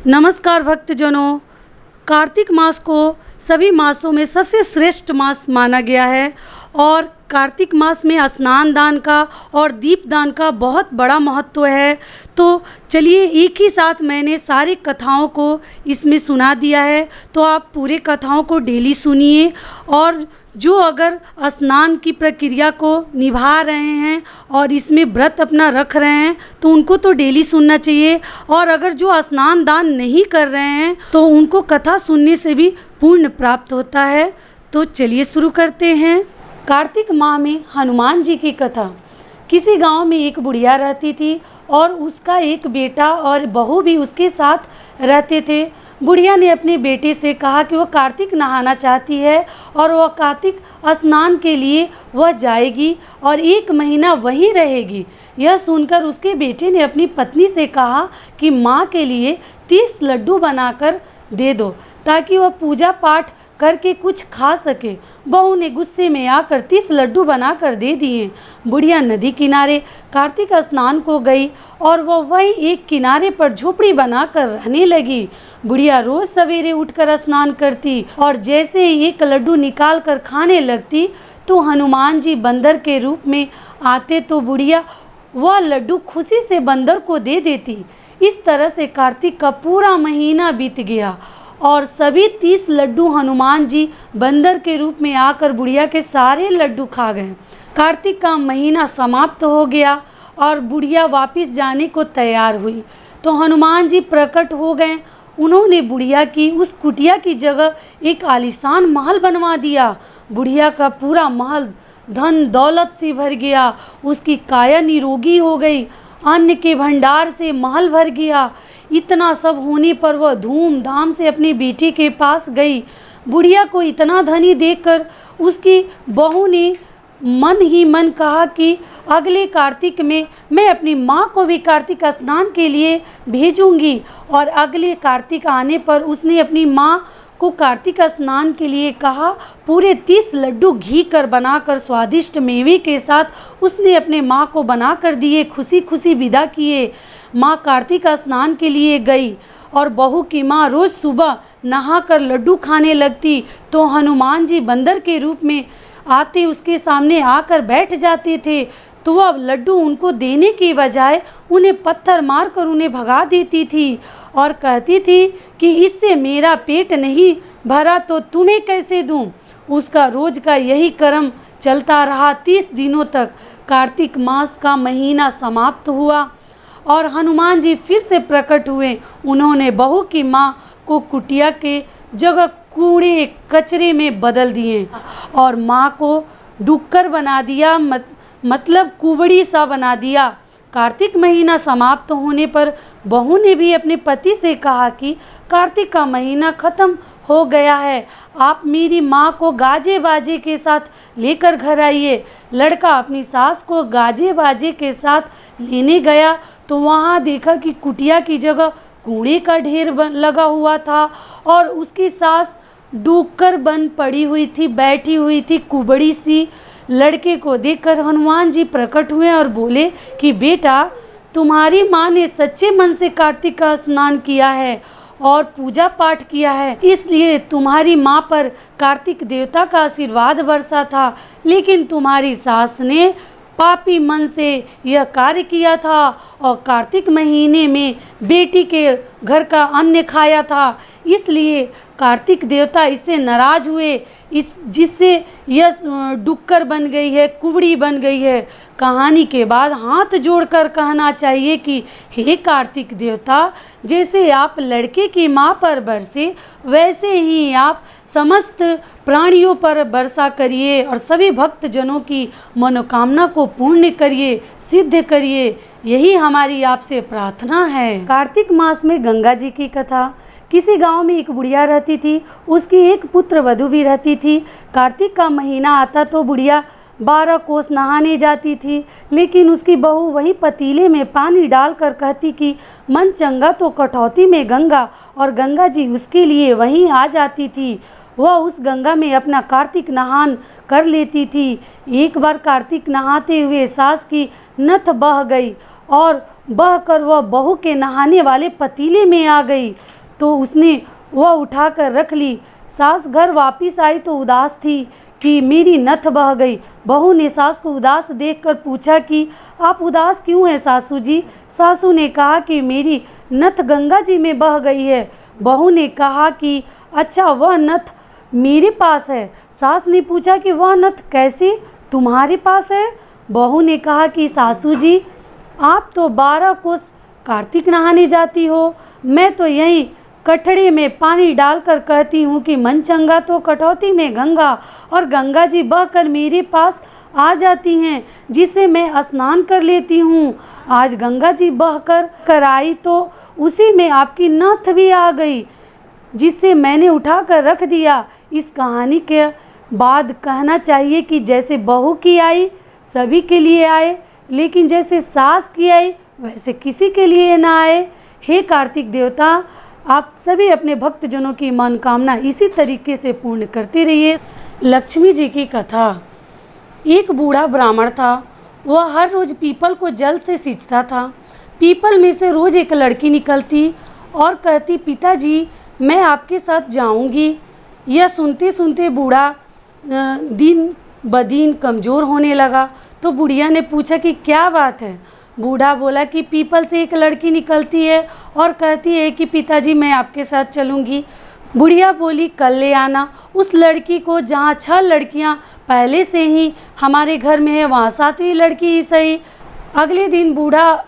नमस्कार भक्तजनों, कार्तिक मास को सभी मासों में सबसे श्रेष्ठ मास माना गया है और कार्तिक मास में स्नान दान का और दीपदान का बहुत बड़ा महत्व है। तो चलिए एक ही साथ मैंने सारी कथाओं को इसमें सुना दिया है, तो आप पूरे कथाओं को डेली सुनिए। और जो अगर स्नान की प्रक्रिया को निभा रहे हैं और इसमें व्रत अपना रख रहे हैं तो उनको तो डेली सुनना चाहिए, और अगर जो स्नान दान नहीं कर रहे हैं तो उनको कथा सुनने से भी पुण्य प्राप्त होता है। तो चलिए शुरू करते हैं। कार्तिक माह में हनुमान जी की कथा। किसी गांव में एक बुढ़िया रहती थी और उसका एक बेटा और बहू भी उसके साथ रहते थे। बुढ़िया ने अपने बेटे से कहा कि वह कार्तिक नहाना चाहती है और वह कार्तिक स्नान के लिए वह जाएगी और 1 महीना वहीं रहेगी। यह सुनकर उसके बेटे ने अपनी पत्नी से कहा कि माँ के लिए 30 लड्डू बनाकर दे दो ताकि वह पूजा पाठ करके कुछ खा सके। बहू ने गुस्से में आकर 30 लड्डू बनाकर दे दिए। बुढ़िया नदी किनारे कार्तिक स्नान को गई और वह वहीं एक किनारे पर झोपड़ी बनाकर रहने लगी। बुढ़िया रोज सवेरे उठकर स्नान करती और जैसे ही 1 लड्डू निकाल कर खाने लगती तो हनुमान जी बंदर के रूप में आते तो बुढ़िया वह लड्डू खुशी से बंदर को दे देती। इस तरह से कार्तिक का पूरा महीना बीत गया और सभी 30 लड्डू हनुमान जी बंदर के रूप में आकर बुढ़िया के सारे लड्डू खा गए। कार्तिक का महीना समाप्त हो गया और बुढ़िया वापस जाने को तैयार हुई तो हनुमान जी प्रकट हो गए। उन्होंने बुढ़िया की उस कुटिया की जगह एक आलीशान महल बनवा दिया। बुढ़िया का पूरा महल धन दौलत से भर गया, उसकी काया निरोगी हो गई, अन्न के भंडार से महल भर गया। इतना सब होने पर वह धूमधाम से अपनी बेटी के पास गई। बुढ़िया को इतना धनी देखकर उसकी बहू ने मन ही मन कहा कि अगले कार्तिक में मैं अपनी माँ को भी कार्तिक स्नान के लिए भेजूंगी। और अगले कार्तिक आने पर उसने अपनी माँ को कार्तिक स्नान के लिए कहा। पूरे 30 लड्डू घी कर बनाकर स्वादिष्ट मेवे के साथ उसने अपने माँ को बना कर दिए। खुशी खुशी विदा किए। माँ कार्तिक स्नान के लिए गई और बहू की माँ रोज सुबह नहाकर लड्डू खाने लगती तो हनुमान जी बंदर के रूप में आते उसके सामने आकर बैठ जाते थे तो वह लड्डू उनको देने की बजाय उन्हें पत्थर मारकर उन्हें भगा देती थी और कहती थी कि इससे मेरा पेट नहीं भरा तो तुम्हें कैसे दूं। उसका रोज का यही क्रम चलता रहा 30 दिनों तक। कार्तिक मास का महीना समाप्त हुआ और हनुमान जी फिर से प्रकट हुए। उन्होंने बहू की माँ को कुटिया के जगह कूड़े कचरे में बदल दिए और माँ को डुक्कर बना दिया, मतलब कुबड़ी सा बना दिया। कार्तिक महीना समाप्त होने पर बहू ने भी अपने पति से कहा कि कार्तिक का महीना खत्म हो गया है, आप मेरी माँ को गाजे बाजे के साथ लेकर घर आइए। लड़का अपनी सास को गाजे बाजे के साथ लेने गया तो वहाँ देखा कि कुटिया की जगह कूड़े का ढेर लगा हुआ था और उसकी सास डूबकर बन पड़ी हुई थी, बैठी हुई थी कुबड़ी सी। लड़के को देखकर हनुमान जी प्रकट हुए और बोले कि बेटा, तुम्हारी माँ ने सच्चे मन से कार्तिक का स्नान किया है और पूजा पाठ किया है, इसलिए तुम्हारी माँ पर कार्तिक देवता का आशीर्वाद बरसा था। लेकिन तुम्हारी सास ने पापी मन से यह कार्य किया था और कार्तिक महीने में बेटी के घर का अन्न खाया था, इसलिए कार्तिक देवता इससे नाराज हुए, जिससे यह डुक्कर बन गई है, कुबड़ी बन गई है। कहानी के बाद हाथ जोड़कर कहना चाहिए कि हे कार्तिक देवता, जैसे आप लड़के की माँ पर बरसे वैसे ही आप समस्त प्राणियों पर वर्षा करिए और सभी भक्त जनों की मनोकामना को पूर्ण करिए, सिद्ध करिए। यही हमारी आपसे प्रार्थना है। कार्तिक मास में गंगा जी की कथा। किसी गांव में एक बुढ़िया रहती थी, उसकी एक पुत्र वधू भी रहती थी। कार्तिक का महीना आता तो बुढ़िया 12 कोस नहाने जाती थी, लेकिन उसकी बहू वही पतीले में पानी डालकर कहती कि मन चंगा तो कटौती में गंगा, और गंगा जी उसके लिए वहीं आ जाती थी। वह उस गंगा में अपना कार्तिक नहान कर लेती थी। एक बार कार्तिक नहाते हुए सास की नथ बह गई और बहकर वह बहू के नहाने वाले पतीले में आ गई। तो उसने वह उठाकर रख ली। सास घर वापस आई तो उदास थी कि मेरी नथ बह गई। बहू ने सास को उदास देखकर पूछा कि आप उदास क्यों हैं सासू जी? सासू ने कहा कि मेरी नथ गंगा जी में बह गई है। बहू ने कहा कि अच्छा, वह नथ मेरे पास है। सास ने पूछा कि वह नथ कैसे तुम्हारे पास है? बहू ने कहा कि सासू जी, आप तो 12 कोस कार्तिक नहाने जाती हो, मैं तो यहीं कटड़े में पानी डालकर कहती हूँ कि मन चंगा तो कटौती में गंगा, और गंगा जी बहकर मेरे पास आ जाती हैं, जिससे मैं स्नान कर लेती हूँ। आज गंगा जी बहकर आई तो उसी में आपकी नथ भी आ गई, जिससे मैंने उठा कर रख दिया। इस कहानी के बाद कहना चाहिए कि जैसे बहू की आई सभी के लिए आए, लेकिन जैसे सास की आई वैसे किसी के लिए ना आए। हे कार्तिक देवता, आप सभी अपने भक्तजनों की मनोकामना इसी तरीके से पूर्ण करते रहिए। लक्ष्मी जी की कथा। एक बूढ़ा ब्राह्मण था। वह हर रोज़ पीपल को जल से सींचता था। पीपल में से रोज़ एक लड़की निकलती और कहती, पिताजी मैं आपके साथ जाऊंगी। यह सुनते सुनते बूढ़ा दिन ब दिन कमज़ोर होने लगा। तो बुढ़िया ने पूछा कि क्या बात है? बूढ़ा बोला कि पीपल से एक लड़की निकलती है और कहती है कि पिताजी मैं आपके साथ चलूंगी। बुढ़िया बोली, कल ले आना उस लड़की को, जहाँ 6 लड़कियाँ पहले से ही हमारे घर में है, वहाँ 7वीं लड़की ही सही। अगले दिन बूढ़ा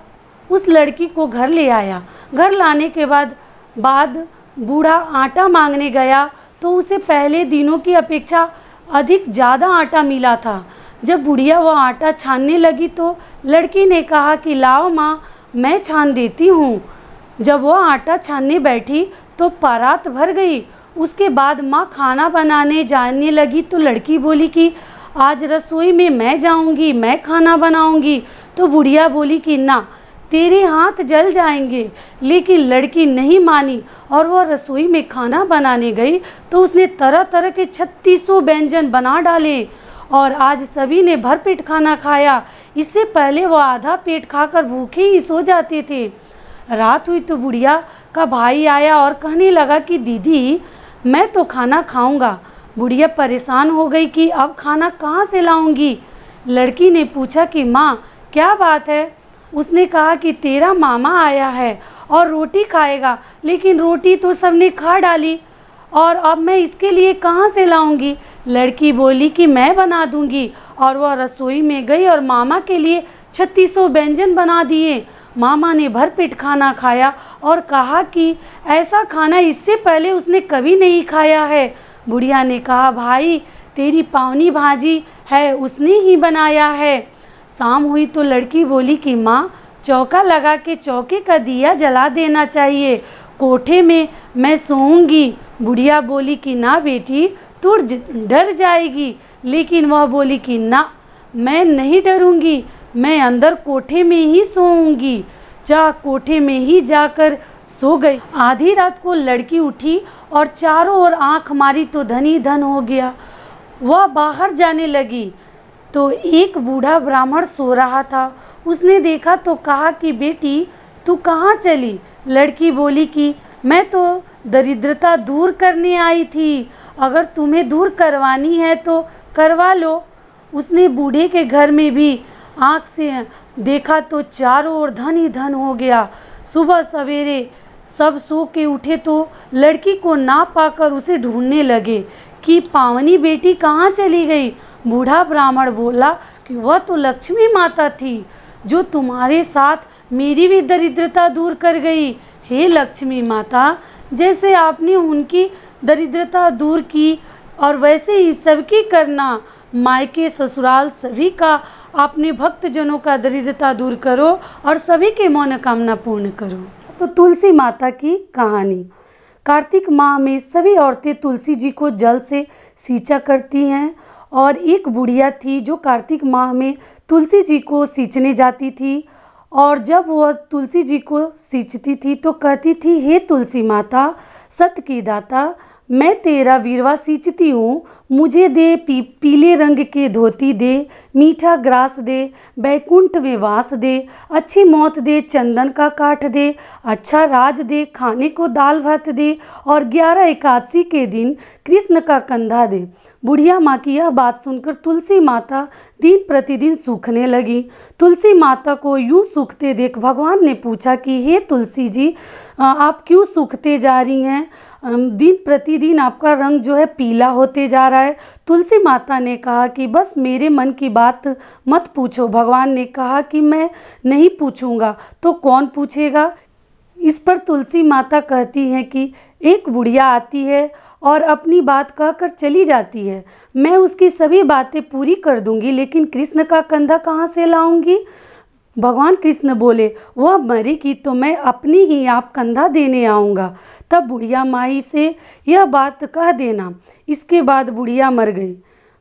उस लड़की को घर ले आया। घर लाने के बाद बूढ़ा आटा मांगने गया तो उसे पहले दिनों की अपेक्षा अधिक ज़्यादा आटा मिला था। जब बुढ़िया वह आटा छानने लगी तो लड़की ने कहा कि लाओ माँ, मैं छान देती हूँ। जब वह आटा छानने बैठी तो परात भर गई। उसके बाद माँ खाना बनाने जाने लगी तो लड़की बोली कि आज रसोई में मैं जाऊँगी, मैं खाना बनाऊँगी। तो बुढ़िया बोली कि ना, तेरे हाथ जल जाएंगे। लेकिन लड़की नहीं मानी और वह रसोई में खाना बनाने गई तो उसने तरह तरह के 3600 व्यंजन बना डाले और आज सभी ने भरपेट खाना खाया। इससे पहले वह आधा पेट खाकर भूखे ही सो जाते थे। रात हुई तो बुढ़िया का भाई आया और कहने लगा कि दीदी मैं तो खाना खाऊंगा। बुढ़िया परेशान हो गई कि अब खाना कहाँ से लाऊंगी। लड़की ने पूछा कि माँ क्या बात है? उसने कहा कि तेरा मामा आया है और रोटी खाएगा, लेकिन रोटी तो सबने खा डाली और अब मैं इसके लिए कहाँ से लाऊंगी। लड़की बोली कि मैं बना दूंगी और वह रसोई में गई और मामा के लिए 3600 व्यंजन बना दिए। मामा ने भरपेट खाना खाया और कहा कि ऐसा खाना इससे पहले उसने कभी नहीं खाया है। बुढ़िया ने कहा, भाई तेरी पावनी भाजी है, उसने ही बनाया है। शाम हुई तो लड़की बोली कि माँ, चौका लगा के चौके का दिया जला देना चाहिए, कोठे में मैं सोऊंगी। बुढ़िया बोली कि ना बेटी, तू डर जाएगी। लेकिन वह बोली कि ना, मैं नहीं डरूंगी, मैं अंदर कोठे में ही सोऊंगी। कोठे में ही जाकर सो गई। आधी रात को लड़की उठी और चारों ओर आंख मारी तो धन ही धन हो गया। वह बाहर जाने लगी तो एक बूढ़ा ब्राह्मण सो रहा था। उसने देखा तो कहा कि बेटी तू कहाँ चली? लड़की बोली कि मैं तो दरिद्रता दूर करने आई थी, अगर तुम्हें दूर करवानी है तो करवा लो। उसने बूढ़े के घर में भी आँख से देखा तो चारों ओर धन ही धन हो गया। सुबह सवेरे सब सो के उठे तो लड़की को ना पाकर उसे ढूंढने लगे कि पावनी बेटी कहाँ चली गई। बूढ़ा ब्राह्मण बोला कि वह तो लक्ष्मी माता थी, जो तुम्हारे साथ मेरी भी दरिद्रता दूर कर गई। हे लक्ष्मी माता, जैसे आपने उनकी दरिद्रता दूर की और वैसे ही सबकी करना। मायके ससुराल सभी का अपने भक्तजनों का दरिद्रता दूर करो और सभी के मनोकामना पूर्ण करो। तो तुलसी माता की कहानी। कार्तिक माह में सभी औरतें तुलसी जी को जल से सींचा करती हैं और एक बुढ़िया थी जो कार्तिक माह में तुलसी जी को सींचने जाती थी। और जब वह तुलसी जी को सींचती थी तो कहती थी, हे तुलसी माता, सत्य की दाता, मैं तेरा वीरवा सींचती हूँ, मुझे दे पीले रंग के धोती दे, मीठा ग्रास दे, बैकुंठ में वास दे, अच्छी मौत दे, चंदन का काठ दे, अच्छा राज दे, खाने को दाल भात दे, और 11 एकादशी के दिन कृष्ण का कंधा दे। बुढ़िया माँ की यह बात सुनकर तुलसी माता दिन प्रतिदिन सूखने लगी। तुलसी माता को यूं सूखते देख भगवान ने पूछा कि हे तुलसी जी, आप क्यों सूखते जा रही हैं? दिन प्रतिदिन आपका रंग जो है पीला होते जा रहा है। तुलसी माता ने कहा कि बस मेरे मन की बात मत पूछो। भगवान ने कहा कि मैं नहीं पूछूंगा तो कौन पूछेगा? इस पर तुलसी माता कहती हैं कि एक बुढ़िया आती है और अपनी बात कहकर चली जाती है। मैं उसकी सभी बातें पूरी कर दूंगी, लेकिन कृष्ण का कंधा कहाँ से लाऊंगी? भगवान कृष्ण बोले, वह मरेगी तो मैं अपनी ही आप कंधा देने आऊँगा, तब बुढ़िया माई से यह बात कह देना। इसके बाद बुढ़िया मर गई।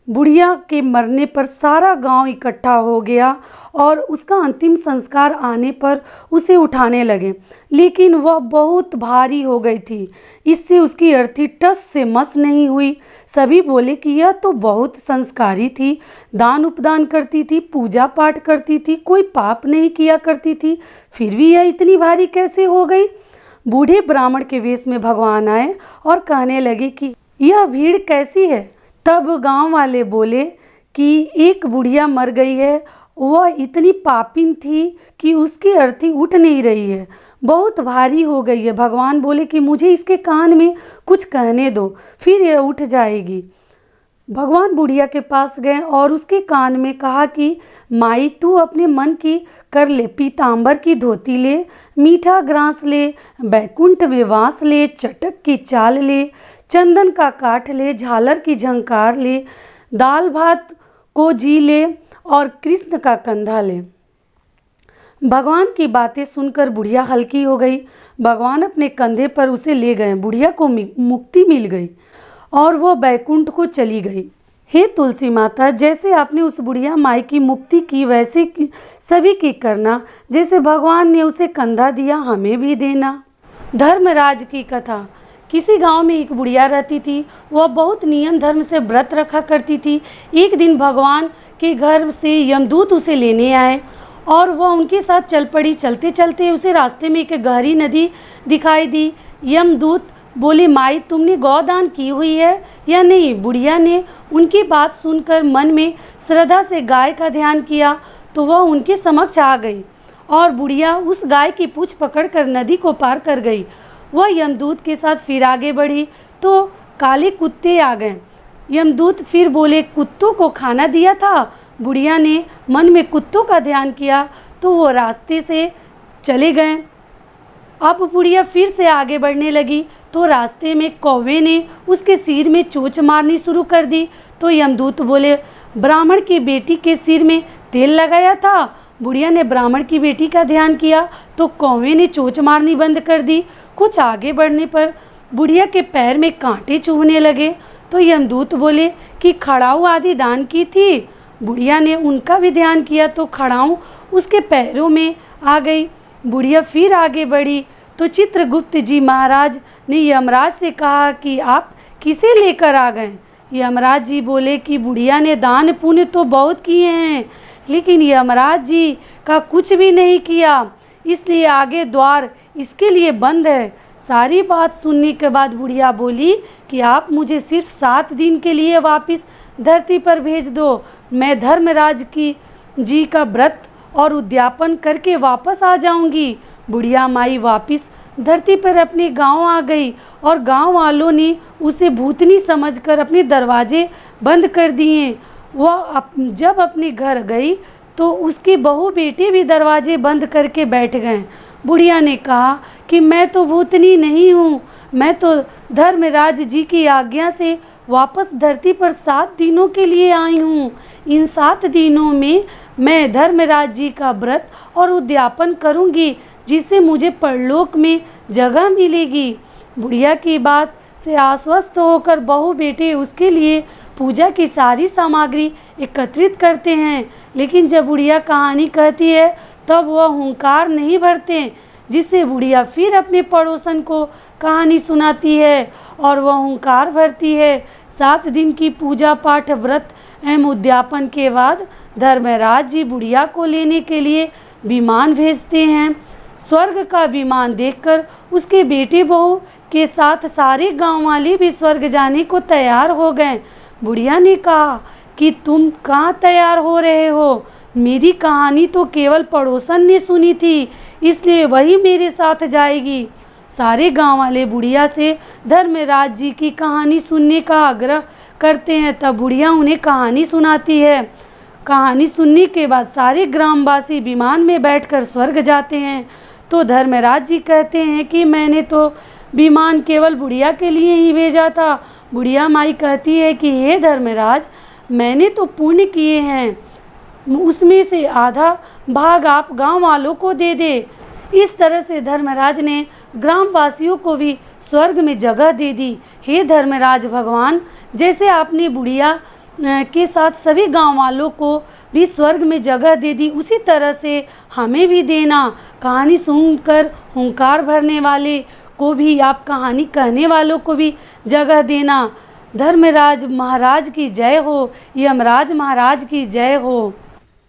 बुढ़िया के मरने पर सारा गांव इकट्ठा हो गया और उसका अंतिम संस्कार आने पर उसे उठाने लगे, लेकिन वह बहुत भारी हो गई थी। इससे उसकी अर्थी टस से मस नहीं हुई। सभी बोले कि यह तो बहुत संस्कारी थी, दान उपदान करती थी, पूजा पाठ करती थी, कोई पाप नहीं किया करती थी, फिर भी यह इतनी भारी कैसे हो गई? बूढ़े ब्राह्मण के वेश में भगवान आए और कहने लगे कि यह भीड़ कैसी है? तब गांव वाले बोले कि एक बुढ़िया मर गई है, वह इतनी पापिन थी कि उसकी अर्थी उठ नहीं रही है, बहुत भारी हो गई है। भगवान बोले कि मुझे इसके कान में कुछ कहने दो, फिर यह उठ जाएगी। भगवान बुढ़िया के पास गए और उसके कान में कहा कि माई, तू अपने मन की कर ले, पीतांबर की धोती ले, मीठा ग्रास ले, बैकुंठ में वास ले, चटक की चाल ले, चंदन का काठ ले, झालर की झंकार ले, दाल भात को जी ले और कृष्ण का कंधा ले। भगवान की बातें सुनकर बुढ़िया हल्की हो गई। भगवान अपने कंधे पर उसे ले गए। बुढ़िया को मुक्ति मिल गई और वह बैकुंठ को चली गई। हे तुलसी माता, जैसे आपने उस बुढ़िया माई की मुक्ति की, वैसे सभी की करना। जैसे भगवान ने उसे कंधा दिया, हमें भी देना। धर्मराज की कथा। किसी गांव में एक बुढ़िया रहती थी। वह बहुत नियम धर्म से व्रत रखा करती थी। एक दिन भगवान के घर से यमदूत उसे लेने आए और वह उनके साथ चल पड़ी। चलते चलते उसे रास्ते में एक गहरी नदी दिखाई दी। यमदूत बोले, माई, तुमने गौदान की हुई है या नहीं? बुढ़िया ने उनकी बात सुनकर मन में श्रद्धा से गाय का ध्यान किया तो वह उनके समक्ष आ गई और बुढ़िया उस गाय की पूंछ पकड़कर नदी को पार कर गई। वह यमदूत के साथ फिर आगे बढ़ी तो काले कुत्ते आ गए। यमदूत फिर बोले, कुत्तों को खाना दिया था? बुढ़िया ने मन में कुत्तों का ध्यान किया तो वो रास्ते से चले गए। अब बुढ़िया फिर से आगे बढ़ने लगी तो रास्ते में कौवे ने उसके सिर में चोंच मारनी शुरू कर दी। तो यमदूत बोले, ब्राह्मण की बेटी के सिर में तेल लगाया था? बुढ़िया ने ब्राह्मण की बेटी का ध्यान किया तो कौवे ने चोंच मारनी बंद कर दी। कुछ आगे बढ़ने पर बुढ़िया के पैर में कांटे चुभने लगे तो यमदूत बोले कि खड़ाऊ आदि दान की थी? बुढ़िया ने उनका भी ध्यान किया तो खड़ाऊ उसके पैरों में आ गई। बुढ़िया फिर आगे बढ़ी तो चित्रगुप्त जी महाराज ने यमराज से कहा कि आप किसे लेकर आ गए? यमराज जी बोले कि बुढ़िया ने दान पुण्य तो बहुत किए हैं, लेकिन यमराज जी का कुछ भी नहीं किया, इसलिए आगे द्वार इसके लिए बंद है। सारी बात सुनने के बाद बुढ़िया बोली कि आप मुझे सिर्फ 7 दिन के लिए वापस धरती पर भेज दो, मैं धर्मराज की जी का व्रत और उद्यापन करके वापस आ जाऊंगी। बुढ़िया माई वापस धरती पर अपने गांव आ गई और गांव वालों ने उसे भूतनी समझकर अपने दरवाजे बंद कर दिए। वह जब अपने घर गई तो उसके बहू बेटे भी दरवाजे बंद करके बैठ गए। बुढ़िया ने कहा कि मैं तो भूतनी नहीं हूँ, मैं तो धर्मराज जी की आज्ञा से वापस धरती पर 7 दिनों के लिए आई हूँ। इन 7 दिनों में मैं धर्मराज जी का व्रत और उद्यापन करूँगी, जिससे मुझे परलोक में जगह मिलेगी। बुढ़िया की बात से आश्वस्त होकर बहू बेटे उसके लिए पूजा की सारी सामग्री एकत्रित करते हैं, लेकिन जब बुढ़िया कहानी कहती है तब वह हुंकार नहीं भरते, जिससे बुढ़िया फिर अपने पड़ोसन को कहानी सुनाती है और वह हुंकार भरती है। 7 दिन की पूजा पाठ व्रत एवं उद्यापन के बाद धर्मराज जी बुढ़िया को लेने के लिए विमान भेजते हैं। स्वर्ग का विमान देखकर उसके बेटे बहू के साथ सारे गांव वाले भी स्वर्ग जाने को तैयार हो गए। बुढ़िया ने कहा कि तुम कहाँ तैयार हो रहे हो? मेरी कहानी तो केवल पड़ोसन ने सुनी थी, इसलिए वही मेरे साथ जाएगी। सारे गांव वाले बुढ़िया से धर्मराज जी की कहानी सुनने का आग्रह करते हैं। तब बुढ़िया उन्हें कहानी सुनाती है। कहानी सुनने के बाद सारे ग्रामवासी विमान में बैठकर स्वर्ग जाते हैं। तो धर्मराज जी कहते हैं कि मैंने तो विमान केवल बुढ़िया के लिए ही भेजा था। बुढ़िया माई कहती है कि हे धर्मराज, मैंने तो पुण्य किए हैं, उसमें से आधा भाग आप गांव वालों को दे दे। इस तरह से धर्मराज ने ग्रामवासियों को भी स्वर्ग में जगह दे दी। हे धर्मराज भगवान, जैसे आपने बुढ़िया के साथ सभी गांव वालों को भी स्वर्ग में जगह दे दी, उसी तरह से हमें भी देना। कहानी सुनकर हुंकार भरने वाले को भी, आप कहानी कहने वालों को भी जगह देना। धर्मराज महाराज की जय हो, यमराज महाराज की जय हो।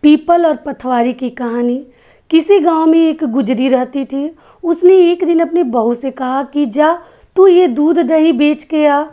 पीपल और पथवारी की कहानी। किसी गांव में एक गुजरी रहती थी। उसने एक दिन अपनी बहू से कहा कि जा तू ये दूध दही बेच के आ।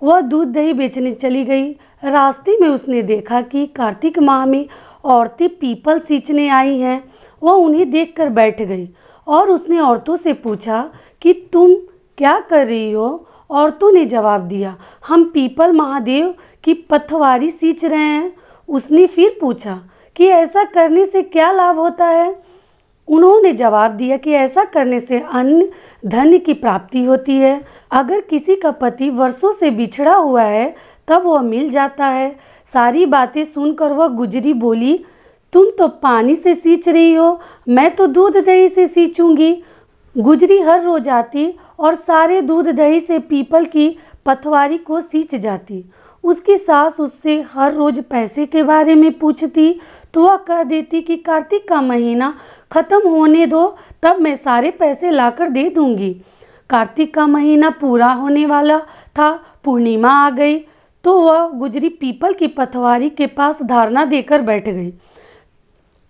वह दूध दही बेचने चली गई। रास्ते में उसने देखा कि कार्तिक माह में औरतें पीपल सींचने आई हैं। वह उन्हें देखकर बैठ गई और उसने औरतों से पूछा कि तुम क्या कर रही हो? औरतों ने जवाब दिया, हम पीपल महादेव की पथवारी सींच रहे हैं। उसने फिर पूछा कि ऐसा करने से क्या लाभ होता है? उन्होंने जवाब दिया कि ऐसा करने से अन्न धन की प्राप्ति होती है। अगर किसी का पति वर्षों से बिछड़ा हुआ है तब वह मिल जाता है। सारी बातें सुनकर वह गुजरी बोली, तुम तो पानी से सींच रही हो, मैं तो दूध दही से सींचूंगी। गुजरी हर रोज आती और सारे दूध दही से पीपल की पथवारी को सींच जाती। उसकी सास उससे हर रोज पैसे के बारे में पूछती तो वह कह देती कि कार्तिक का महीना खत्म होने दो, तब मैं सारे पैसे लाकर दे दूंगी। कार्तिक का महीना पूरा होने वाला था, पूर्णिमा आ गई तो वह गुजरी पीपल की पथवारी के पास धारणा देकर बैठ गई।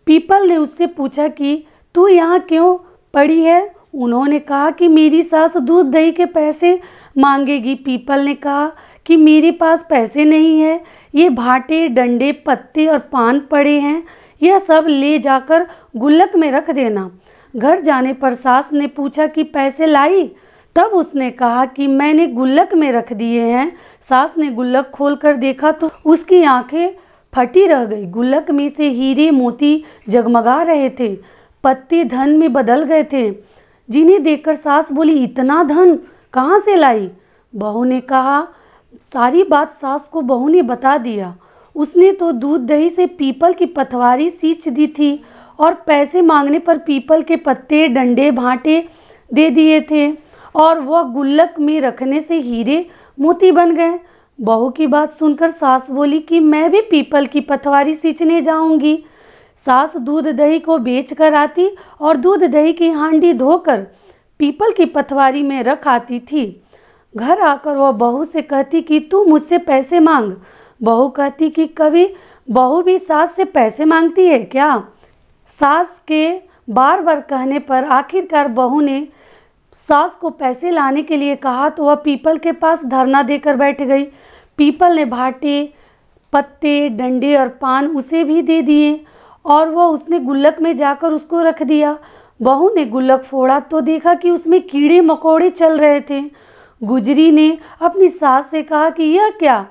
पीपल ने उससे पूछा कि तू यहाँ क्यों पड़ी है? उन्होंने कहा कि मेरी सास दूध दही के पैसे मांगेगी। पीपल ने कहा कि मेरे पास पैसे नहीं है, ये भाटे डंडे पत्ते और पान पड़े हैं, यह सब ले जाकर गुल्लक में रख देना। घर जाने पर सास ने पूछा कि पैसे लाई? तब उसने कहा कि मैंने गुल्लक में रख दिए हैं। सास ने गुल्लक खोलकर देखा तो उसकी आंखें फटी रह गई। गुल्लक में से हीरे मोती जगमगा रहे थे, पत्ते धन में बदल गए थे, जिन्हें देखकर सास बोली, इतना धन कहाँ से लाई? बहू ने कहा, सारी बात सास को बहू ने बता दिया। उसने तो दूध दही से पीपल की पथवारी सींच दी थी और पैसे मांगने पर पीपल के पत्ते डंडे भाटे दे दिए थे और वह गुल्लक में रखने से हीरे मोती बन गए। बहू की बात सुनकर सास बोली कि मैं भी पीपल की पथवारी सींचने जाऊंगी। सास दूध दही को बेच कर आती और दूध दही की हांडी धोकर पीपल की पथवारी में रख आती थी। घर आकर वह बहू से कहती कि तू मुझसे पैसे मांग। बहू कहती कि कभी बहू भी सास से पैसे मांगती है क्या? सास के बार बार कहने पर आखिरकार बहू ने सास को पैसे लाने के लिए कहा तो वह पीपल के पास धरना देकर बैठ गई। पीपल ने भाटे पत्ते डंडे और पान उसे भी दे दिए और वह उसने गुल्लक में जाकर उसको रख दिया। बहू ने गुल्लक फोड़ा तो देखा कि उसमें कीड़े मकोड़े चल रहे थे। गुजरी ने अपनी सास से कहा कि यह क्या?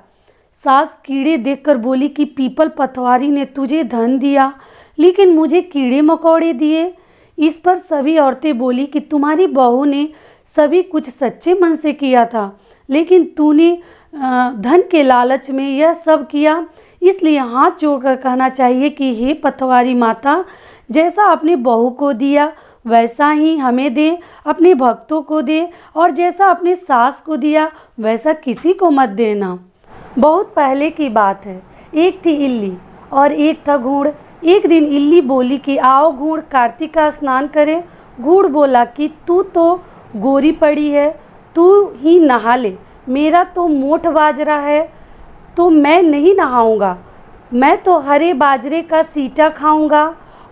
सास कीड़े देखकर बोली कि पीपल पथवारी ने तुझे धन दिया लेकिन मुझे कीड़े मकोड़े दिए। इस पर सभी औरतें बोली कि तुम्हारी बहू ने सभी कुछ सच्चे मन से किया था, लेकिन तूने धन के लालच में यह सब किया, इसलिए हाथ जोड़कर कहना चाहिए कि हे पथवारी माता, जैसा आपने बहू को दिया वैसा ही हमें दे, अपने भक्तों को दे, और जैसा अपने सास को दिया वैसा किसी को मत देना। बहुत पहले की बात है, एक थी इल्ली और एक था घूड़। एक दिन इल्ली बोली कि आओ घूड़ कार्तिक का स्नान करें। घूड़ बोला कि तू तो गोरी पड़ी है, तू ही नहा ले, मेरा तो मोठ बाजरा है तो मैं नहीं नहाऊंगा। मैं तो हरे बाजरे का सीटा खाऊंगा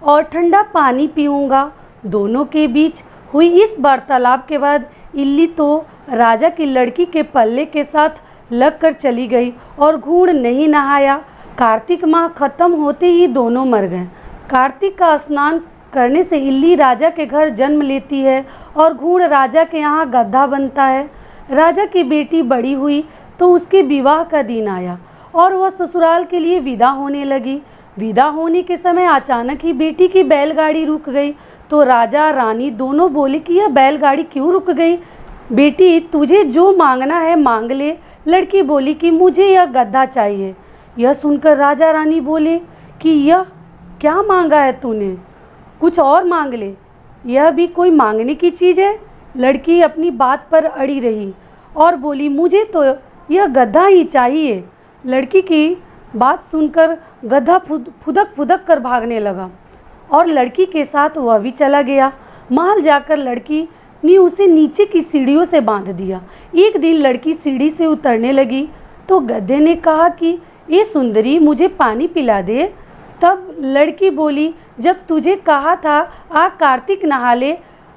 और ठंडा पानी पीऊंगा। दोनों के बीच हुई इस वार्तालाप के बाद इल्ली तो राजा की लड़की के पल्ले के साथ लगकर चली गई और घूड़ नहीं नहाया। कार्तिक माह खत्म होते ही दोनों मर गए। कार्तिक का स्नान करने से इल्ली राजा के घर जन्म लेती है और घूड़ राजा के यहाँ गधा बनता है। राजा की बेटी बड़ी हुई तो उसके विवाह का दिन आया और वह ससुराल के लिए विदा होने लगी। विदा होने के समय अचानक ही बेटी की बैलगाड़ी रुक गई तो राजा रानी दोनों बोले कि यह बैलगाड़ी क्यों रुक गई। बेटी तुझे जो मांगना है मांग ले। लड़की बोली कि मुझे यह गधा चाहिए। यह सुनकर राजा रानी बोले कि यह क्या मांगा है तूने, कुछ और मांग ले, यह भी कोई मांगने की चीज़ है। लड़की अपनी बात पर अड़ी रही और बोली मुझे तो यह गधा ही चाहिए। लड़की की बात सुनकर गधा फुदक फुदक कर भागने लगा और लड़की के साथ वह भी चला गया। महल जाकर लड़की ने उसे नीचे की सीढ़ियों से बांध दिया। एक दिन लड़की सीढ़ी से उतरने लगी तो गधे ने कहा कि ये सुंदरी मुझे पानी पिला दे। तब लड़की बोली जब तुझे कहा था आ कार्तिक नहा ले,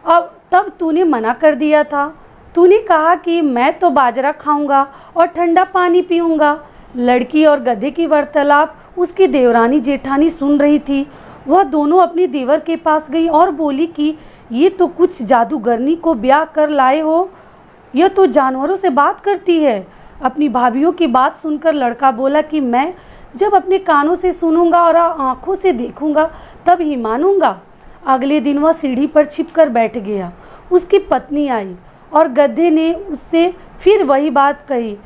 अब तब तूने मना कर दिया था। तूने कहा कि मैं तो बाजरा खाऊंगा और ठंडा पानी पीऊंगा। लड़की और गधे की वार्तालाप उसकी देवरानी जेठानी सुन रही थी। वह दोनों अपनी देवर के पास गई और बोली कि ये तो कुछ जादूगरनी को ब्याह कर लाए हो, यह तो जानवरों से बात करती है। अपनी भाभीयों की बात सुनकर लड़का बोला कि मैं जब अपने कानों से सुनूंगा और आँखों से देखूंगा तब ही मानूंगा। अगले दिन वह सीढ़ी पर छिपकर बैठ गया। उसकी पत्नी आई और गधे ने उससे फिर वही बात कही,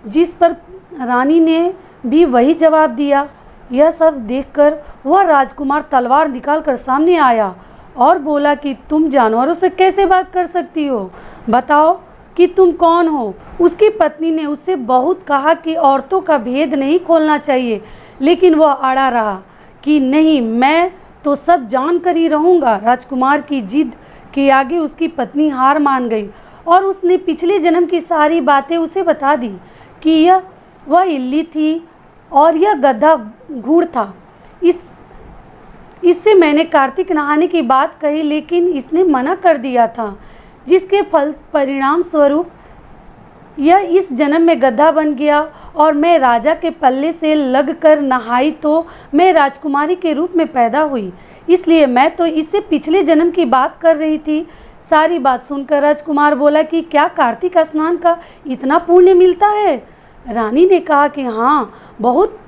जिस पर रानी ने भी वही जवाब दिया। यह सब देखकर वह राजकुमार तलवार निकालकर सामने आया और बोला कि तुम जानवरों से कैसे बात कर सकती हो, बताओ कि तुम कौन हो। उसकी पत्नी ने उससे बहुत कहा कि औरतों का भेद नहीं खोलना चाहिए, लेकिन वह अड़ा रहा कि नहीं, मैं तो सब जान कर ही रहूँगा। राजकुमार की जिद के आगे उसकी पत्नी हार मान गई और उसने पिछले जन्म की सारी बातें उसे बता दी कि वह इल्ली थी और यह गधा घूड़ था। इससे मैंने कार्तिक नहाने की बात कही, लेकिन इसने मना कर दिया था, जिसके फल परिणाम स्वरूप यह इस जन्म में गधा बन गया और मैं राजा के पल्ले से लगकर नहाई तो मैं राजकुमारी के रूप में पैदा हुई, इसलिए मैं तो इससे पिछले जन्म की बात कर रही थी। सारी बात सुनकर राजकुमार बोला कि क्या कार्तिक स्नान का इतना पुण्य मिलता है। रानी ने कहा कि हाँ, बहुत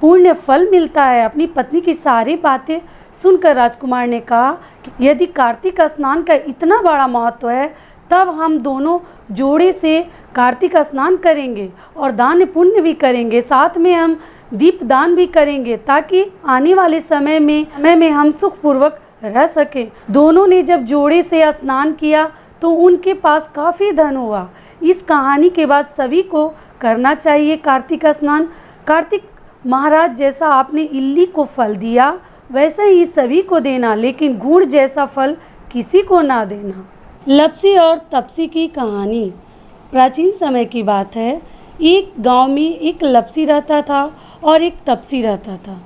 पुण्य फल मिलता है। अपनी पत्नी की सारी बातें सुनकर राजकुमार ने कहा कि यदि कार्तिक स्नान का इतना बड़ा महत्व है तब हम दोनों जोड़े से कार्तिक स्नान करेंगे और दान पुण्य भी करेंगे, साथ में हम दीप दान भी करेंगे ताकि आने वाले समय में हम सुखपूर्वक रह सके। दोनों ने जब जोड़े से स्नान किया तो उनके पास काफ़ी धन हुआ। इस कहानी के बाद सभी को करना चाहिए कार्तिक स्नान। कार्तिक महाराज जैसा आपने इल्ली को फल दिया वैसे ही सभी को देना, लेकिन गुड़ जैसा फल किसी को ना देना। लपसी और तपसी की कहानी प्राचीन समय की बात है। एक गांव में एक लपसी रहता था और एक तपसी रहता था।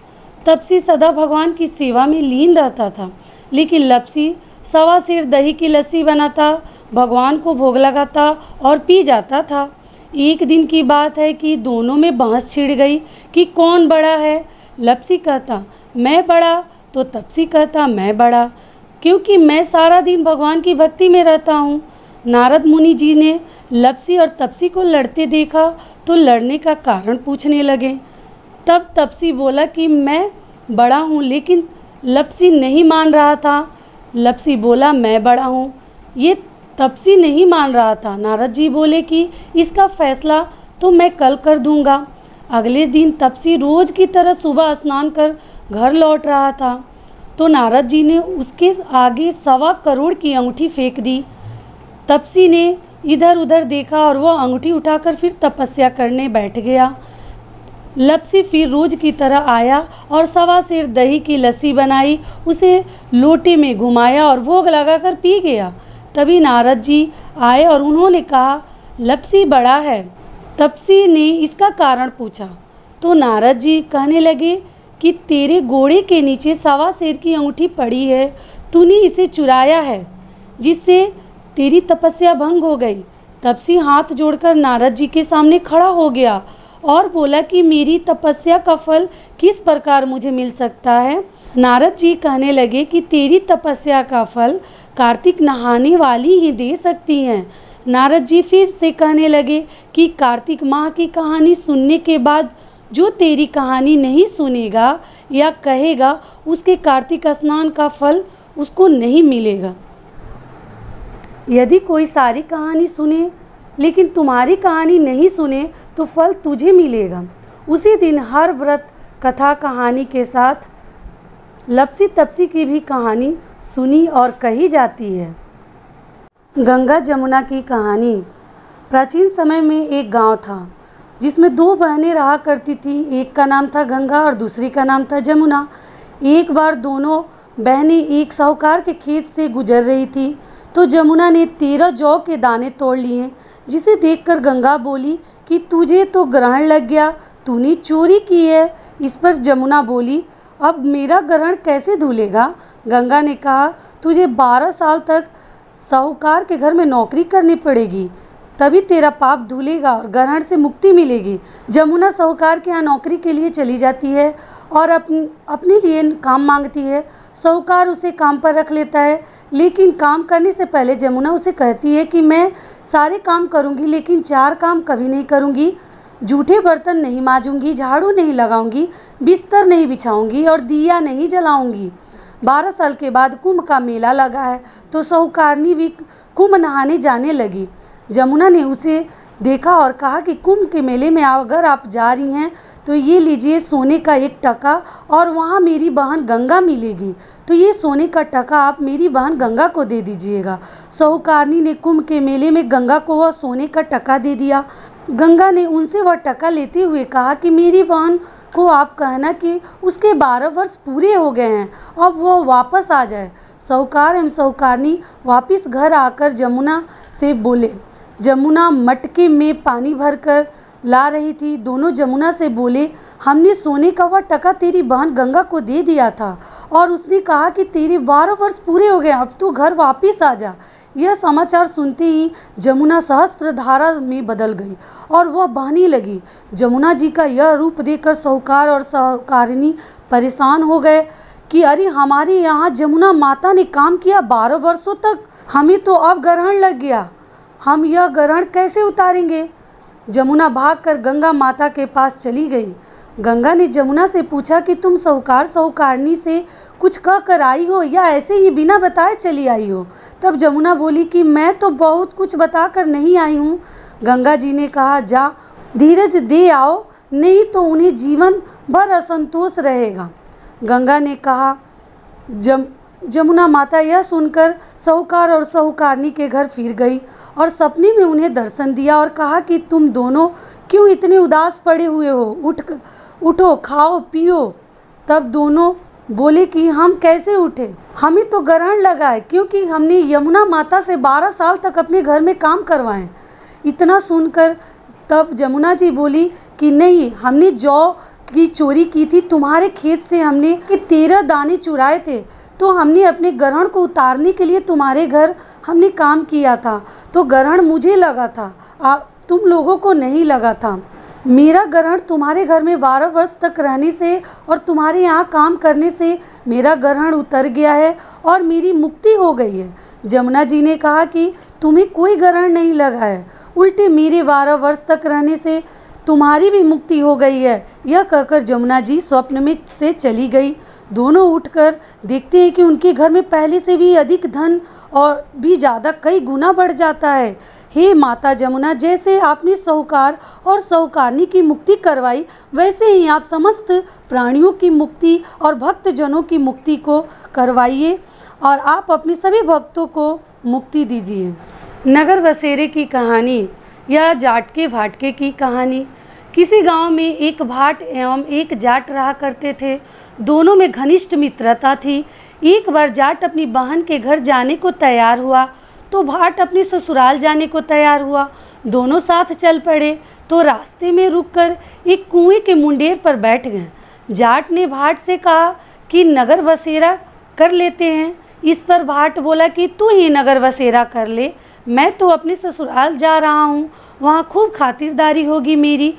तपसी सदा भगवान की सेवा में लीन रहता था, लेकिन लपसी सवा सिर दही की लस्सी बनाता, भगवान को भोग लगाता और पी जाता था। एक दिन की बात है कि दोनों में बहस छिड़ गई कि कौन बड़ा है। लपसी कहता मैं बड़ा तो तपसी कहता मैं बड़ा, क्योंकि मैं सारा दिन भगवान की भक्ति में रहता हूँ। नारद मुनि जी ने लपसी और तपसी को लड़ते देखा तो लड़ने का कारण पूछने लगे। तब तपसी बोला कि मैं बड़ा हूँ, लेकिन लपसी नहीं मान रहा था। लपसी बोला मैं बड़ा हूँ, ये तपसी नहीं मान रहा था। नारद जी बोले कि इसका फैसला तो मैं कल कर दूंगा। अगले दिन तपसी रोज की तरह सुबह स्नान कर घर लौट रहा था तो नारद जी ने उसके आगे 1.25 करोड़ की अंगूठी फेंक दी। तपसी ने इधर उधर देखा और वह अंगूठी उठाकर फिर तपस्या करने बैठ गया। लपसी फिर रोज की तरह आया और 1.25 सेर दही की लस्सी बनाई, उसे लोटे में घुमाया और भोग लगाकर पी गया। तभी नारद जी आए और उन्होंने कहा, लप्सी बड़ा है। तपसी ने इसका कारण पूछा तो नारद जी कहने लगे कि तेरे घोड़े के नीचे 1.25 सेर की अंगूठी पड़ी है, तूने इसे चुराया है, जिससे तेरी तपस्या भंग हो गई। तपसी हाथ जोड़कर नारद जी के सामने खड़ा हो गया और बोला कि मेरी तपस्या का फल किस प्रकार मुझे मिल सकता है। नारद जी कहने लगे कि तेरी तपस्या का फल कार्तिक नहाने वाली ही दे सकती हैं। नारद जी फिर से कहने लगे कि कार्तिक माह की कहानी सुनने के बाद जो तेरी कहानी नहीं सुनेगा या कहेगा, उसके कार्तिक स्नान का फल उसको नहीं मिलेगा। यदि कोई सारी कहानी सुने लेकिन तुम्हारी कहानी नहीं सुने तो फल तुझे मिलेगा। उसी दिन हर व्रत कथा कहानी के साथ लप्सी तपसी की भी कहानी सुनी और कही जाती है। गंगा जमुना की कहानी। प्राचीन समय में एक गांव था जिसमें 2 बहनें रहा करती थी। एक का नाम था गंगा और दूसरी का नाम था जमुना। एक बार दोनों बहनें एक साहूकार के खेत से गुजर रही थी तो जमुना ने 13 जौ के दाने तोड़ लिए, जिसे देखकर गंगा बोली कि तुझे तो ग्रहण लग गया, तूने चोरी की है। इस पर जमुना बोली, अब मेरा ग्रहण कैसे धुलेगा? गंगा ने कहा, तुझे 12 साल तक साहूकार के घर में नौकरी करनी पड़ेगी, तभी तेरा पाप धुलेगा और ग्रहण से मुक्ति मिलेगी। जमुना साहूकार के यहाँ नौकरी के लिए चली जाती है और अपने लिए काम मांगती है। साहूकार उसे काम पर रख लेता है, लेकिन काम करने से पहले जमुना उसे कहती है कि मैं सारे काम करूंगी लेकिन 4 काम कभी नहीं करूंगी। जूठे बर्तन नहीं मांजूंगी, झाड़ू नहीं लगाऊंगी, बिस्तर नहीं बिछाऊंगी और दिया नहीं जलाऊंगी। 12 साल के बाद कुंभ का मेला लगा है तो साहूकारनी भी कुंभ नहाने जाने लगी। जमुना ने उसे देखा और कहा कि कुंभ के मेले में अगर आप जा रही हैं तो ये लीजिए सोने का 1 टका और वहाँ मेरी बहन गंगा मिलेगी, तो ये सोने का टका आप मेरी बहन गंगा को दे दीजिएगा। साहूकारनी ने कुंभ के मेले में गंगा को वह सोने का टका दे दिया। गंगा ने उनसे वह टका लेते हुए कहा कि मेरी बहन को आप कहना कि उसके 12 वर्ष पूरे हो गए हैं, अब वह वापस आ जाए। साहूकार एवं साहूकारनी वापस घर आकर जमुना से बोले। जमुना मटके में पानी भरकर ला रही थी। दोनों जमुना से बोले, हमने सोने का वह टका तेरी बहन गंगा को दे दिया था और उसने कहा कि तेरे 12 वर्ष पूरे हो गए, अब तू घर वापस आ जा। यह समाचार सुनते ही जमुना सहस्त्रधारा में बदल गई और वह बहने लगी। जमुना जी का यह रूप देखकर साहूकार और साहूकारिनी परेशान हो गए कि अरे, हमारे यहाँ जमुना माता ने काम किया 12 वर्षों तक, हमें तो अब ग्रहण लग गया, हम यह ग्रहण कैसे उतारेंगे। जमुना भागकर गंगा माता के पास चली गई। गंगा ने जमुना से पूछा कि तुम साहूकार साहूकारनी से कुछ कह कर आई हो या ऐसे ही बिना बताए चली आई हो? तब जमुना बोली कि मैं तो बहुत कुछ बताकर नहीं आई हूँ। गंगा जी ने कहा, जा धीरज दे आओ, नहीं तो उन्हें जीवन भर असंतोष रहेगा। गंगा ने कहा। जमुना माता यह सुनकर साहूकार और साहूकारनी के घर फिर गई और सपने में उन्हें दर्शन दिया और कहा कि तुम दोनों क्यों इतने उदास पड़े हुए हो, उठो खाओ पियो। तब दोनों बोले कि हम कैसे उठे, हमें तो ग्रहण लगा है क्योंकि हमने यमुना माता से 12 साल तक अपने घर में काम करवाए। इतना सुनकर तब जमुना जी बोली कि नहीं, हमने जौ की चोरी की थी, तुम्हारे खेत से हमने 13 दाने चुराए थे, तो हमने अपने ग्रहण को उतारने के लिए तुम्हारे घर हमने काम किया था, तो ग्रहण मुझे लगा था, तुम लोगों को नहीं लगा था। मेरा ग्रहण तुम्हारे घर में 12 वर्ष तक रहने से और तुम्हारे यहाँ काम करने से मेरा ग्रहण उतर गया है और मेरी मुक्ति हो गई है। जमुना जी ने कहा कि तुम्हें कोई ग्रहण नहीं लगा है, उल्टे मेरे 12 वर्ष तक रहने से तुम्हारी भी मुक्ति हो गई है। यह कहकर जमुना जी स्वप्न में से चली गई। दोनों उठकर देखते हैं कि उनके घर में पहले से भी अधिक धन और भी ज़्यादा कई गुना बढ़ जाता है। हे माता जमुना, जैसे आपने साहूकार और साहूकारनी की मुक्ति करवाई, वैसे ही आप समस्त प्राणियों की मुक्ति और भक्तजनों की मुक्ति को करवाइए और आप अपने सभी भक्तों को मुक्ति दीजिए। नगर बसेरे की कहानी या जाटके भाटके की कहानी। किसी गांव में एक भाट एवं एक जाट रहा करते थे। दोनों में घनिष्ठ मित्रता थी। एक बार जाट अपनी बहन के घर जाने को तैयार हुआ तो भाट अपने ससुराल जाने को तैयार हुआ। दोनों साथ चल पड़े तो रास्ते में रुककर एक कुएं के मुंडेर पर बैठ गए। जाट ने भाट से कहा कि नगर बसेरा कर लेते हैं। इस पर भाट बोला कि तू ही नगर बसेरा कर ले, मैं तो अपने ससुराल जा रहा हूँ, वहाँ खूब खातिरदारी होगी मेरी,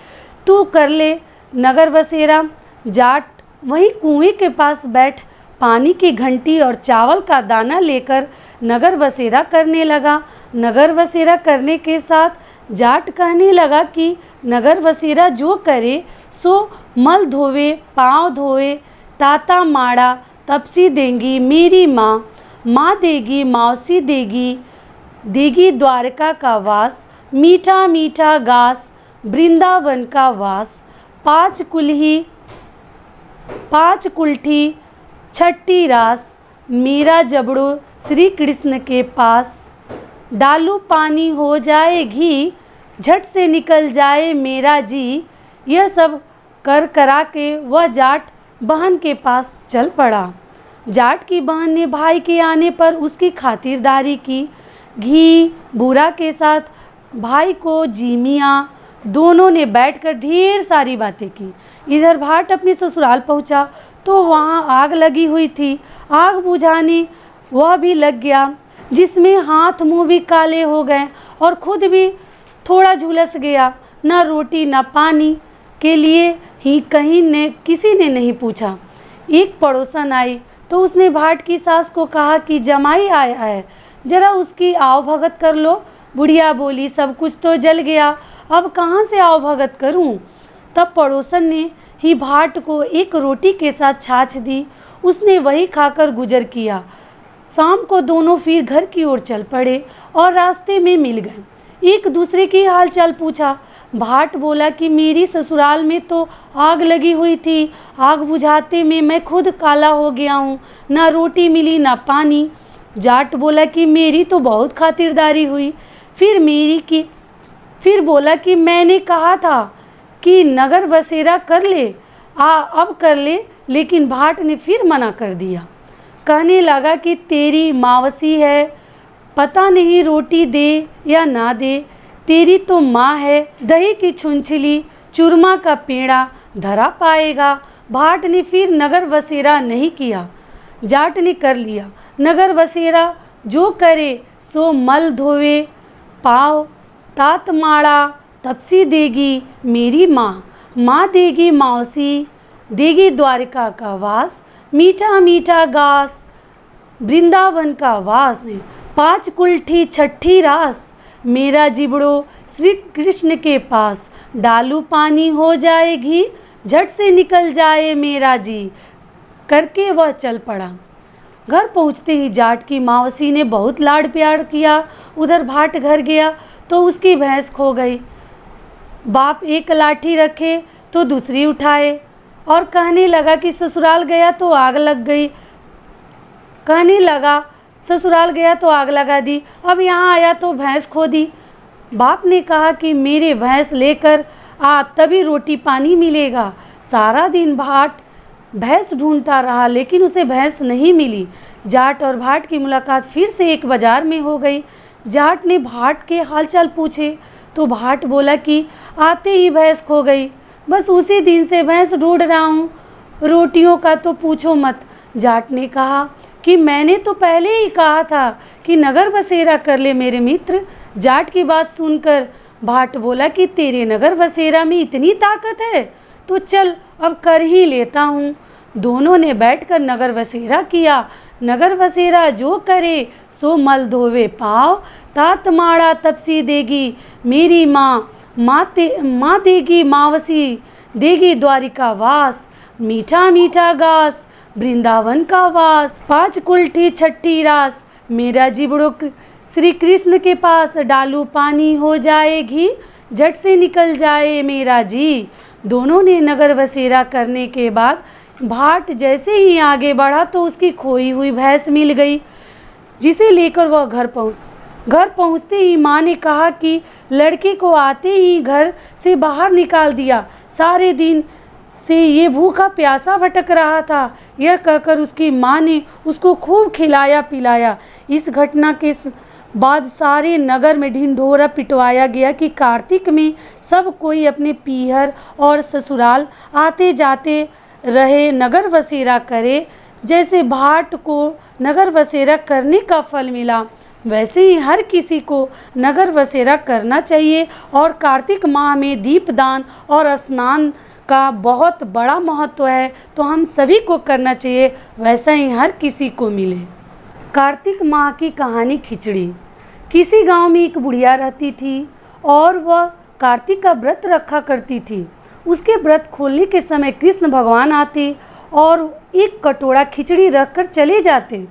तू कर ले नगर बसेरा। जाट वहीं कुएं के पास बैठ पानी की घंटी और चावल का दाना लेकर नगर बसेरा करने लगा। नगर बसेरा करने के साथ जाट कहने लगा कि नगर बसेरा जो करे सो मल धोवे, पाँव धोवे, ताता माड़ा तपसी देंगी मेरी माँ, माँ देगी मौसी देगी, देगी द्वारका का वास, मीठा मीठा गास वृंदावन का वास, पाँच कुल्ठी छठी रास, मेरा जबड़ो श्री कृष्ण के पास, डालू पानी हो जाए घी, झट से निकल जाए मेरा जी। यह सब कर करा के वह जाट बहन के पास चल पड़ा। जाट की बहन ने भाई के आने पर उसकी खातिरदारी की। घी बूरा के साथ भाई को जीमिया, दोनों ने बैठकर ढेर सारी बातें की। इधर भाट अपने ससुराल पहुंचा तो वहां आग लगी हुई थी। आग बुझाने वह भी लग गया, जिसमें हाथ मुंह भी काले हो गए और खुद भी थोड़ा झुलस गया। न रोटी न पानी के लिए ही कहीं ने किसी ने नहीं पूछा। एक पड़ोसन आई तो उसने भाट की सास को कहा कि जमाई आया है, जरा उसकी आओ भगत कर लो। बुढ़िया बोली, सब कुछ तो जल गया, अब कहाँ से आओ भगत करूं। तब पड़ोसन ने ही भाट को एक रोटी के साथ छाछ दी। उसने वही खाकर गुजर किया। शाम को दोनों फिर घर की ओर चल पड़े और रास्ते में मिल गए। एक दूसरे की हाल चाल पूछा। भाट बोला कि मेरी ससुराल में तो आग लगी हुई थी, आग बुझाते में मैं खुद काला हो गया हूँ, ना रोटी मिली ना पानी। जाट बोला कि मेरी तो बहुत खातिरदारी हुई। फिर बोला कि मैंने कहा था कि नगर बसेरा कर ले, अब कर ले, लेकिन भाट ने फिर मना कर दिया। कहने लगा कि तेरी मावसी है, पता नहीं रोटी दे या ना दे, तेरी तो माँ है, दही की छुंछली चूरमा का पेड़ा धरा पाएगा। भाट ने फिर नगर बसेरा नहीं किया, जाट ने कर लिया। नगर बसेरा जो करे सो मल धोवे, पाँव तात माड़ा तपसी देगी मेरी माँ, माँ देगी मौसी, देगी द्वारका का वास, मीठा मीठा गास वृंदावन का वास, पाँच कुल्ठी छठी रास, मेरा जिबड़ो श्री कृष्ण के पास, डालू पानी हो जाए घी, झट से निकल जाए मेरा जी। करके वह चल पड़ा। घर पहुंचते ही जाट की मावसी ने बहुत लाड प्यार किया। उधर भाट घर गया तो उसकी भैंस खो गई। बाप एक लाठी रखे तो दूसरी उठाए और कहने लगा कि ससुराल गया तो आग लग गई। कहने लगा ससुराल गया तो आग लगा दी, अब यहाँ आया तो भैंस खो दी। बाप ने कहा कि मेरे भैंस लेकर आ, तभी रोटी पानी मिलेगा। सारा दिन भाट भैंस ढूंढता रहा लेकिन उसे भैंस नहीं मिली। जाट और भाट की मुलाकात फिर से एक बाजार में हो गई। जाट ने भाट के हालचाल पूछे तो भाट बोला कि आते ही भैंस खो गई, बस उसी दिन से भैंस ढूंढ रहा हूँ, रोटियों का तो पूछो मत। जाट ने कहा कि मैंने तो पहले ही कहा था कि नगर बसेरा कर ले मेरे मित्र। जाट की बात सुनकर भाट बोला कि तेरे नगर बसेरा में इतनी ताकत है तो चल अब कर ही लेता हूँ। दोनों ने बैठकर नगर बसेरा किया। नगर बसेरा जो करे सो मल धोवे पाँव, तात माड़ा तपसी देगी मेरी माँ, माँ देगी मावसी, देगी द्वारिका वास, मीठा मीठा गास वृंदावन का वास, पाँच कुल्ठी छठी रास, मेरा जिबड़ो श्री कृष्ण के पास, डालू पानी हो जाए घी, झट से निकल जाए मेरा जी। दोनों ने नगर बसेरा करने के बाद भाट जैसे ही आगे बढ़ा तो उसकी खोई हुई भैंस मिल गई, जिसे लेकर वह घर पहुंचते ही माँ ने कहा कि लड़के को आते ही घर से बाहर निकाल दिया, सारे दिन से ये भूखा प्यासा भटक रहा था। यह कहकर उसकी माँ ने उसको खूब खिलाया पिलाया। इस घटना के बाद सारे नगर में ढिंढोरा पिटवाया गया कि कार्तिक में सब कोई अपने पीहर और ससुराल आते जाते रहे, नगर बसेरा करे। जैसे भाट को नगर बसेरा करने का फल मिला, वैसे ही हर किसी को नगर बसेरा करना चाहिए। और कार्तिक माह में दीपदान और स्नान का बहुत बड़ा महत्व है, तो हम सभी को करना चाहिए, वैसा ही हर किसी को मिले। कार्तिक माह की कहानी खिचड़ी। किसी गांव में एक बुढ़िया रहती थी और वह कार्तिक का व्रत रखा करती थी। उसके व्रत खोलने के समय कृष्ण भगवान आते और एक कटोरा खिचड़ी रखकर चले जाते।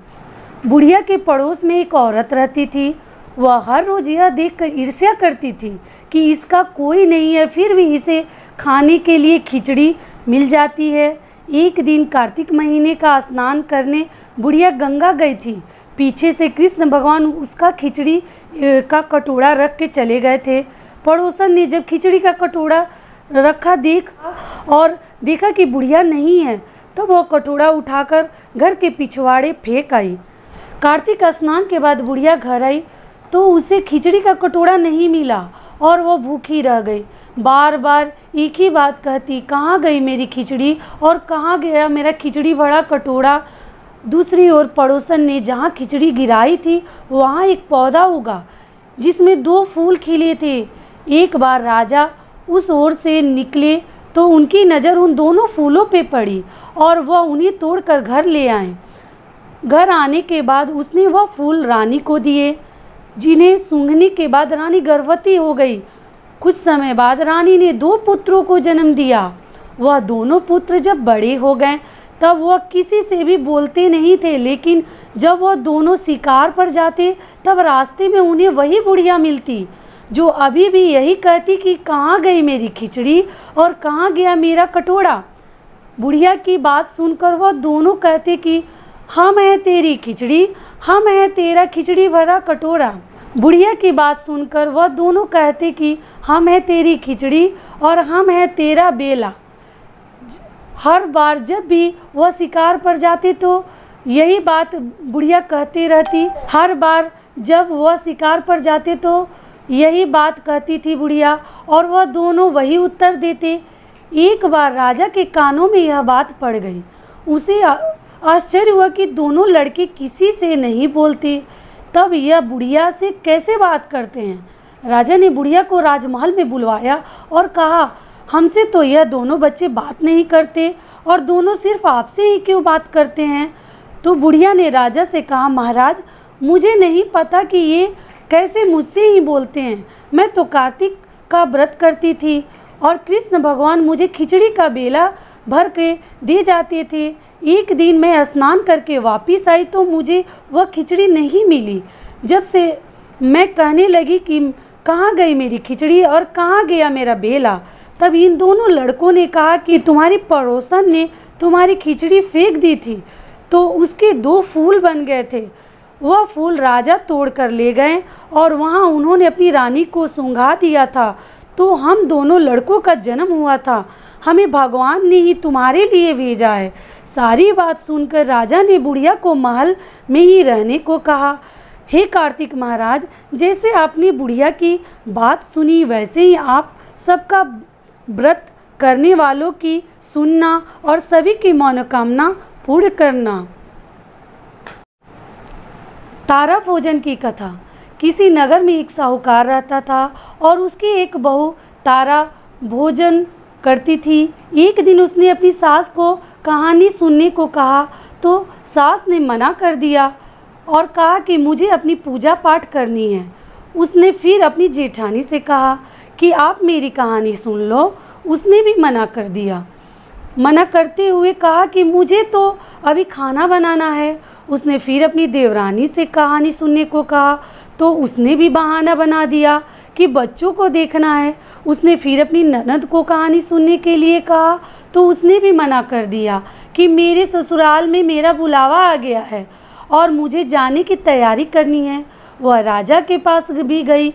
बुढ़िया के पड़ोस में एक औरत रहती थी। वह हर रोज यह देखकर ईर्ष्या करती थी कि इसका कोई नहीं है, फिर भी इसे खाने के लिए खिचड़ी मिल जाती है। एक दिन कार्तिक महीने का स्नान करने बुढ़िया गंगा गई थी। पीछे से कृष्ण भगवान उसका खिचड़ी का कटोरा रख के चले गए थे। पड़ोसन ने जब खिचड़ी का कटोरा रखा देखा कि बुढ़िया नहीं है, तो वह कटोरा उठाकर घर के पिछवाड़े फेंक आई। कार्तिक स्नान के बाद बुढ़िया घर आई तो उसे खिचड़ी का कटोरा नहीं मिला और वह भूखी रह गई। बार बार एक ही बात कहती, कहाँ गई मेरी खिचड़ी और कहाँ गया मेरा खिचड़ी भरा कटोरा। दूसरी ओर पड़ोसन ने जहाँ खिचड़ी गिराई थी वहाँ एक पौधा उगा जिसमें 2 फूल खिले थे। एक बार राजा उस ओर से निकले तो उनकी नज़र उन दोनों फूलों पे पड़ी और वह उन्हें तोड़कर घर ले आए। घर आने के बाद उसने वह फूल रानी को दिए, जिन्हें सूंघने के बाद रानी गर्भवती हो गई। कुछ समय बाद रानी ने 2 पुत्रों को जन्म दिया। वह दोनों पुत्र जब बड़े हो गए तब वह किसी से भी बोलते नहीं थे, लेकिन जब वह दोनों शिकार पर जाते तब रास्ते में उन्हें वही बुढ़िया मिलती जो अभी भी यही कहती कि कहाँ गई मेरी खिचड़ी और कहाँ गया मेरा कटोरा। बुढ़िया की बात सुनकर वह दोनों कहते कि हम हैं तेरी खिचड़ी, हम हैं तेरा खिचड़ी भरा कटोरा। बुढ़िया की बात सुनकर वह दोनों कहते कि हम हैं तेरी खिचड़ी और हम हैं तेरा बेला। हर बार जब भी वह शिकार पर जाते तो यही बात बुढ़िया कहती रहती। हर बार जब वह शिकार पर जाते तो यही बात कहती थी बुढ़िया और वह दोनों वही उत्तर देते। एक बार राजा के कानों में यह बात पड़ गई। उसे आश्चर्य हुआ कि दोनों लड़के किसी से नहीं बोलते, तब यह बुढ़िया से कैसे बात करते हैं। राजा ने बुढ़िया को राजमहल में बुलवाया और कहा, हमसे तो यह दोनों बच्चे बात नहीं करते और दोनों सिर्फ आपसे ही क्यों बात करते हैं। तो बुढ़िया ने राजा से कहा, महाराज मुझे नहीं पता कि ये कैसे मुझसे ही बोलते हैं। मैं तो कार्तिक का व्रत करती थी और कृष्ण भगवान मुझे खिचड़ी का बेला भर के दे जाते थे। एक दिन मैं स्नान करके वापस आई तो मुझे वह खिचड़ी नहीं मिली। जब से मैं कहने लगी कि कहाँ गई मेरी खिचड़ी और कहाँ गया मेरा बेला, तब इन दोनों लड़कों ने कहा कि तुम्हारी पड़ोसन ने तुम्हारी खिचड़ी फेंक दी थी तो उसके 2 फूल बन गए थे। वह फूल राजा तोड़ कर ले गए और वहाँ उन्होंने अपनी रानी को सूंघा दिया था, तो हम दोनों लड़कों का जन्म हुआ था। हमें भगवान ने ही तुम्हारे लिए भेजा है। सारी बात सुनकर राजा ने बुढ़िया को महल में ही रहने को कहा। हे कार्तिक महाराज, जैसे आपने बुढ़िया की बात सुनी वैसे ही आप सबका व्रत करने वालों की सुनना और सभी की मनोकामना पूर्ण करना। तारा भोजन की कथा। किसी नगर में एक साहूकार रहता था और उसकी एक बहू तारा भोजन करती थी। एक दिन उसने अपनी सास को कहानी सुनने को कहा तो सास ने मना कर दिया और कहा कि मुझे अपनी पूजा पाठ करनी है। उसने फिर अपनी जेठानी से कहा कि आप मेरी कहानी सुन लो। उसने भी मना कर दिया। मना करते हुए कहा कि मुझे तो अभी खाना बनाना है। उसने फिर अपनी देवरानी से कहानी सुनने को कहा तो उसने भी बहाना बना दिया कि बच्चों को देखना है। उसने फिर अपनी ननद को कहानी सुनने के लिए कहा तो उसने भी मना कर दिया कि मेरे ससुराल में मेरा बुलावा आ गया है और मुझे जाने की तैयारी करनी है। वह राजा के पास भी गई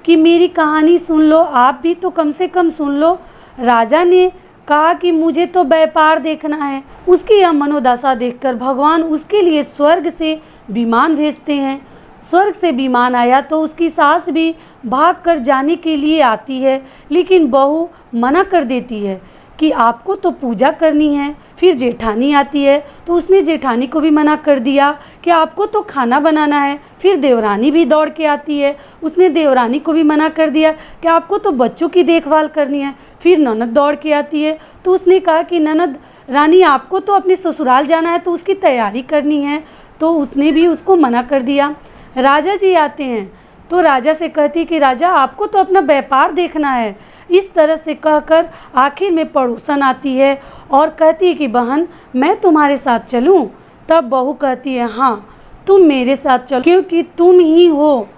कि मेरी कहानी सुन लो, आप भी तो कम से कम सुन लो। राजा ने कहा कि मुझे तो व्यापार देखना है। उसकी यह मनोदशा देखकर भगवान उसके लिए स्वर्ग से विमान भेजते हैं। स्वर्ग से विमान आया तो उसकी सास भी भाग कर जाने के लिए आती है, लेकिन बहू मना कर देती है कि आपको तो पूजा करनी है। फिर जेठानी आती है तो उसने जेठानी को भी मना कर दिया कि आपको तो खाना बनाना है। फिर देवरानी भी दौड़ के आती है, उसने देवरानी को भी मना कर दिया कि आपको तो बच्चों की देखभाल करनी है। फिर ननद दौड़ के आती है तो उसने कहा कि ननद रानी आपको तो अपने ससुराल जाना है तो उसकी तैयारी करनी है, तो उसने भी उसको मना कर दिया। राजा जी आते हैं तो राजा से कहती कि राजा आपको तो अपना व्यापार देखना है। इस तरह से कहकर आखिर में पड़ोसन आती है और कहती है कि बहन मैं तुम्हारे साथ चलूं। तब बहू कहती है हाँ तुम मेरे साथ चलो, क्योंकि तुम ही हो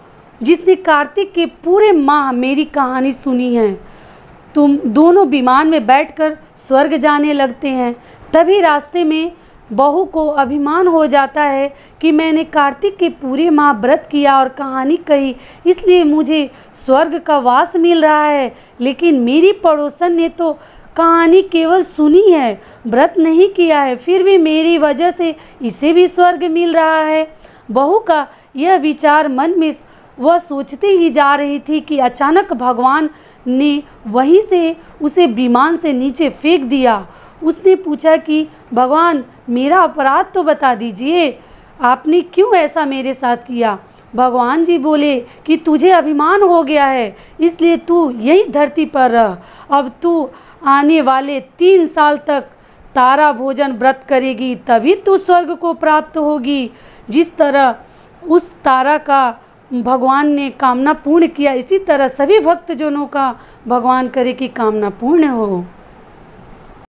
जिसने कार्तिक के पूरे माह मेरी कहानी सुनी है। तुम दोनों विमान में बैठकर स्वर्ग जाने लगते हैं। तभी रास्ते में बहू को अभिमान हो जाता है कि मैंने कार्तिक के पूरे माह व्रत किया और कहानी कही, इसलिए मुझे स्वर्ग का वास मिल रहा है। लेकिन मेरी पड़ोसन ने तो कहानी केवल सुनी है, व्रत नहीं किया है, फिर भी मेरी वजह से इसे भी स्वर्ग मिल रहा है। बहू का यह विचार मन में वह सोचते ही जा रही थी कि अचानक भगवान ने वहीं से उसे विमान से नीचे फेंक दिया। उसने पूछा कि भगवान मेरा अपराध तो बता दीजिए, आपने क्यों ऐसा मेरे साथ किया। भगवान जी बोले कि तुझे अभिमान हो गया है, इसलिए तू यही धरती पर रह। अब तू आने वाले 3 साल तक तारा भोजन व्रत करेगी, तभी तू स्वर्ग को प्राप्त होगी। जिस तरह उस तारा का भगवान ने कामना पूर्ण किया, इसी तरह सभी भक्तजनों का भगवान करे कि कामना पूर्ण हो।